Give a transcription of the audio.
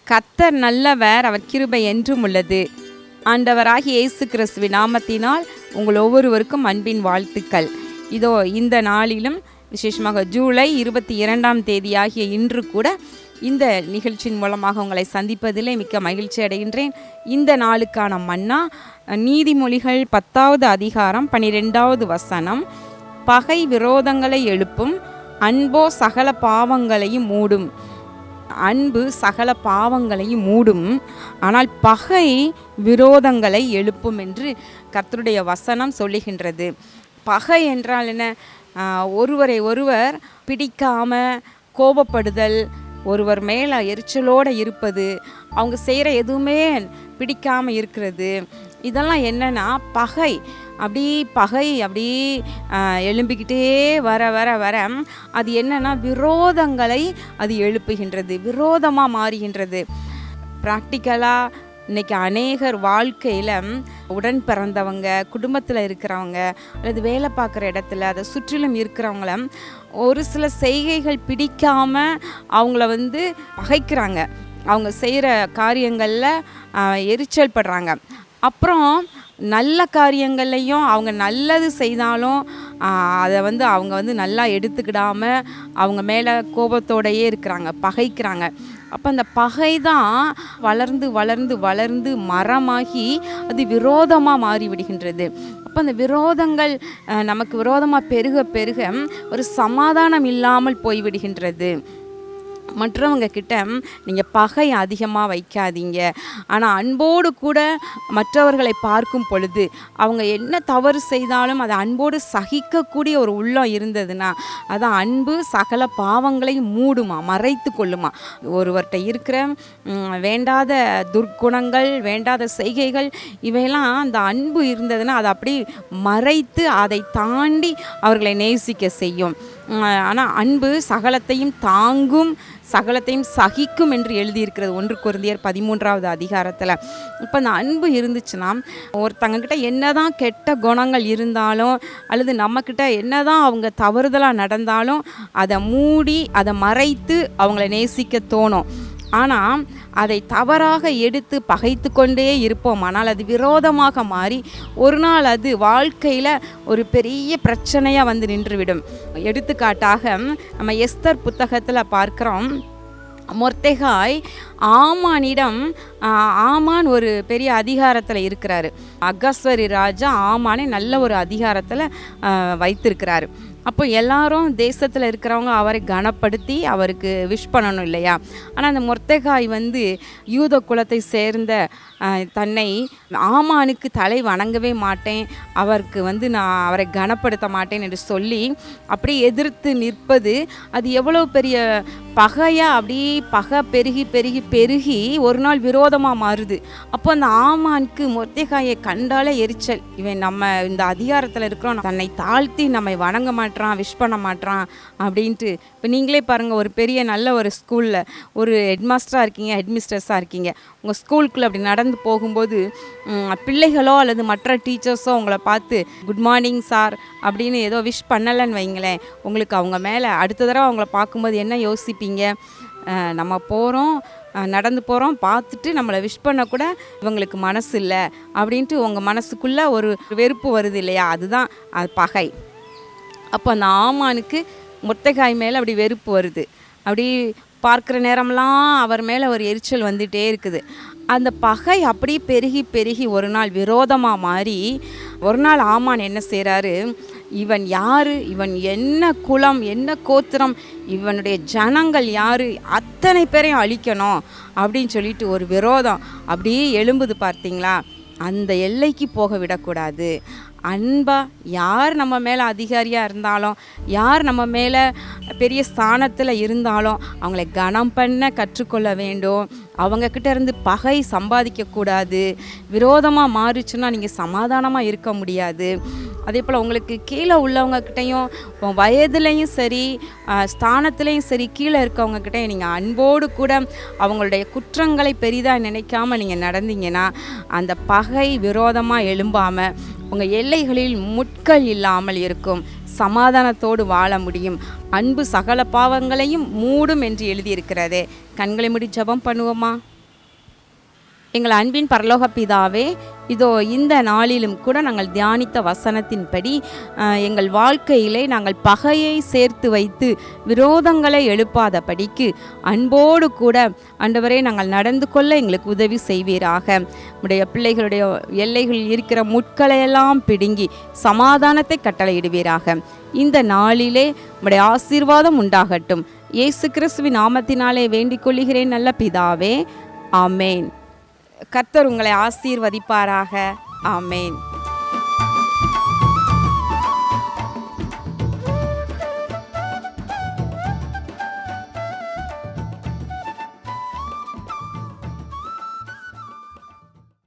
கர்த்தர் நல்லவர், அவர் கிருபை என்றும் உள்ளது. ஆண்டவராகிய இயேசு கிறிஸ்துவின் நாமத்தினால் உங்கள் ஒவ்வொருவருக்கும் அன்பின் வாழ்த்துக்கள். இதோ இந்த நாளிலும் விசேஷமாக ஜூலை 22ஆம் தேதியாகிய இன்று கூட இந்த நிகழ்ச்சியின் மூலமாக உங்களை சந்திப்பதிலே மிக்க மகிழ்ச்சி அடைகின்றேன். இந்த நாளுக்கான மன்னா நீதிமொழிகள் 10வது அதிகாரம் 12வது வசனம். பகை விரோதங்களை எழுப்பும், அன்போ சகல பாவங்களையும் மூடும். அன்பு சகல பாவங்களையும் மூடும், ஆனால் பகை விரோதங்களை எழுப்பும் என்று கர்த்தருடைய வசனம் சொல்லுகின்றது. பகை என்றால் என்ன? ஒருவரை ஒருவர் பிடிக்காம கோபப்படுதல், ஒருவர் மேலே எரிச்சலோடு இருப்பது, அவங்க செய்கிற எதுவுமே பிடிக்காமல் இருக்கிறது, இதெல்லாம் என்னென்னா பகை. பகை எழும்பிக்கிட்டே வர வர வர அது என்னென்னா விரோதங்களை அது எழுப்புகின்றது, விரோதமாக மாறுகின்றது. ப்ராக்டிக்கலாக இன்றைக்கி அநேகர் வாழ்க்கையில் உடன் பிறந்தவங்க, குடும்பத்தில் இருக்கிறவங்க அல்லது வேலை பார்க்குற இடத்துல அதை சுற்றிலும் இருக்கிறவங்கள ஒரு சில செய்கைகள் பிடிக்காமல் அவங்கள பகைக்கிறாங்க, அவங்க செய்கிற காரியங்களில் எரிச்சல் படுறாங்க. அப்புறம் நல்ல காரியங்கள்லையும் அவங்க நல்லது செய்தாலும் அதை அவங்க நல்லா எடுத்துக்கிடாமல் அவங்க மேலே கோபத்தோடையே இருக்கிறாங்க, பகைக்கிறாங்க. அப்போ அந்த பகை தான் வளர்ந்து வளர்ந்து வளர்ந்து மரமாகி அது விரோதமாக மாறிவிடுகின்றது. அப்போ அந்த விரோதங்கள் நமக்கு விரோதமாக பெருக பெருக ஒரு சமாதானம் இல்லாமல் போய்விடுகின்றது. மற்றவங்க கிட்ட நீங்கள் பகை அதிகமாக வைக்காதீங்க, ஆனால் அன்போடு கூட மற்றவர்களை பார்க்கும் பொழுது அவங்க என்ன தவறு செய்தாலும் அதை அன்போடு சகிக்கக்கூடிய ஒரு உள்ளம் இருந்ததுன்னா அதான் அன்பு சகல பாவங்களையும் மூடுமா, மறைத்து கொள்ளுமா. ஒருவர்கிட்ட இருக்கிற வேண்டாத துர்க்குணங்கள், வேண்டாத செய்கைகள், இவையெல்லாம் அந்த அன்பு இருந்ததுன்னா அதை அப்படி மறைத்து அதை தாண்டி அவர்களை நேசிக்க செய்யும். ஆனால் அன்பு சகலத்தையும் தாங்கும், சகலத்தையும் சகிக்கும் என்று எழுதியிருக்கிறது 1 கொரிந்தியர் 13வது அதிகாரத்தில். இப்போ அந்த அன்பு இருந்துச்சுன்னா ஒருத்தங்கக்கிட்ட என்னதான் கெட்ட குணங்கள் இருந்தாலும் அல்லது நம்மக்கிட்ட என்னதான் அவங்க தவறுதலாக நடந்தாலும் அதை மூடி அதை மறைத்து அவங்கள நேசிக்க தோணும். ஆனால் அதை தவறாக எடுத்து பகைத்து கொண்டே இருப்போம், ஆனால் அது விரோதமாக மாறி ஒரு நாள் அது வாழ்க்கையில் ஒரு பெரிய பிரச்சனையாக நின்றுவிடும். எடுத்துக்காட்டாக நம்ம எஸ்தர் புத்தகத்தில் பார்க்குறோம், மொர்தெகாய் ஆமானிடம், ஆமான் ஒரு பெரிய அதிகாரத்தில் இருக்கிறாரு. அகஸ்வரி ராஜா ஆமானை நல்ல ஒரு அதிகாரத்தில் வைத்திருக்கிறாரு. அப்போ எல்லாரும் தேசத்தில் இருக்கிறவங்க அவரை கனப்படுத்தி அவருக்கு விஷ் பண்ணணும் இல்லையா? ஆனால் அந்த மொர்தெகாய் யூத குலத்தை சேர்ந்த தன்னை ஆமானுக்கு தலை வணங்கவே மாட்டேன், அவருக்கு நான் அவரை கனப்படுத்த மாட்டேன் என்று சொல்லி அப்படி எதிர்த்து நிற்பது அது எவ்வளோ பெரிய பகையாக பகை பெருகி பெருகி பெருகி ஒரு நாள் விரோதமாக மாறுது. அப்போ அந்த ஆமானுக்கு மொர்தெகாயை கண்டாலே எரிச்சல், இவன் நம்ம இந்த அதிகாரத்தில் இருக்கிறோம், தன்னை தாழ்த்தி நம்மை வணங்க மாட்டான், விஷ் பண்ண மாட்டான் அப்படின்ட்டு. இப்போ நீங்களே பாருங்கள், ஒரு பெரிய நல்ல ஒரு ஸ்கூலில் ஒரு ஹெட்மாஸ்டராக இருக்கீங்க, ஹெட்மிஸ்ட்ரஸாக இருக்கீங்க, உங்கள் ஸ்கூலுக்குள்ளே அப்படி நடந்து போகும்போது பிள்ளைகளோ அல்லது மற்ற டீச்சர்ஸோ உங்களை பார்த்து குட் மார்னிங் சார் அப்படின்னு ஏதோ விஷ் பண்ணலைன்னு வைங்களேன், உங்களுக்கு அவங்க மேலே அடுத்த தடவை அவங்கள பார்க்கும்போது என்ன யோசிப்பீங்க? நம்ம போகிறோம், நடந்து போகிறோம், பார்த்துட்டு நம்மளை விஷ் பண்ணக்கூட இவங்களுக்கு மனசு இல்லை அப்படின்ட்டு உங்கள் மனசுக்குள்ளே ஒரு வெறுப்பு வருது இல்லையா? அதுதான் அது பகை. அப்போ அந்த ஆமானுக்கு மொர்தெகாய் மேலே அப்படி வெறுப்பு வருது, அப்படி பார்க்குற நேரம்லாம் அவர் மேலே ஒரு எரிச்சல் வந்துகிட்டே இருக்குது. அந்த பகை அப்படி பெருகி பெருகி ஒரு நாள் விரோதமாக மாறி ஒரு நாள் ஆமான் என்ன செய்கிறாரு, இவன் யார், இவன் என்ன குலம், என்ன கோத்திரம், இவனுடைய ஜனங்கள் யார், அத்தனை பேரையும் அழிக்கணும் அப்படின்னு சொல்லிட்டு ஒரு விரோதம் அப்படியே எழும்புது பார்த்தீங்களா? அந்த எல்லைக்கு போக விடக்கூடாது. அன்பாக யார் நம்ம மேலே அதிகாரியாக இருந்தாலும், யார் நம்ம மேலே பெரிய ஸ்தானத்தில் இருந்தாலும் அவங்கள கனம் பண்ண கற்றுக்கொள்ள வேண்டும். அவங்கக்கிட்ட இருந்து பகை சம்பாதிக்கக்கூடாது. விரோதமாக மாறிச்சுன்னா நீங்கள் சமாதானமாக இருக்க முடியாது. அதே போல் உங்களுக்கு கீழே உள்ளவங்கக்கிட்டையும் வயதுலேயும் சரி ஸ்தானத்துலேயும் சரி கீழே இருக்கவங்கக்கிட்டையும் நீங்கள் அன்போடு கூட அவங்களுடைய குற்றங்களை பெரிதாக நினைக்காமல் நீங்கள் நடந்தீங்கன்னா அந்த பகை விரோதமாக எழும்பாமல் உங்கள் எல்லைகளில் முட்கள் இல்லாமல் இருக்கும், சமாதானத்தோடு வாழ முடியும். அன்பு சகல பாவங்களையும் மூடும் என்று எழுதியிருக்கிறதே. கண்களை மூடி ஜெபம் பண்ணுவோமா? எங்கள் அன்பின் பரலோக பிதாவே, இதோ இந்த நாளிலும் கூட நாங்கள் தியானித்த வசனத்தின்படி எங்கள் வாழ்க்கையிலே நாங்கள் பகையை சேர்த்து வைத்து விரோதங்களை எழுப்பாதபடிக்கு அன்போடு கூட ஆண்டவரே நாங்கள் நடந்து கொள்ள எங்களுக்கு உதவி செய்வீராக. உடைய பிள்ளைகளுடைய எல்லைகளில் இருக்கிற முட்களையெல்லாம் பிடுங்கி சமாதானத்தை கட்டளையிடுவீராக. இந்த நாளிலே உடைய ஆசீர்வாதம் உண்டாகட்டும். இயேசு கிறிஸ்துவின் நாமத்தினாலே வேண்டிக் கொள்கிறேன் நல்ல பிதாவே, ஆமேன். கர்த்தர் உங்களை ஆசீர்வதிப்பாராக. ஆமேன்.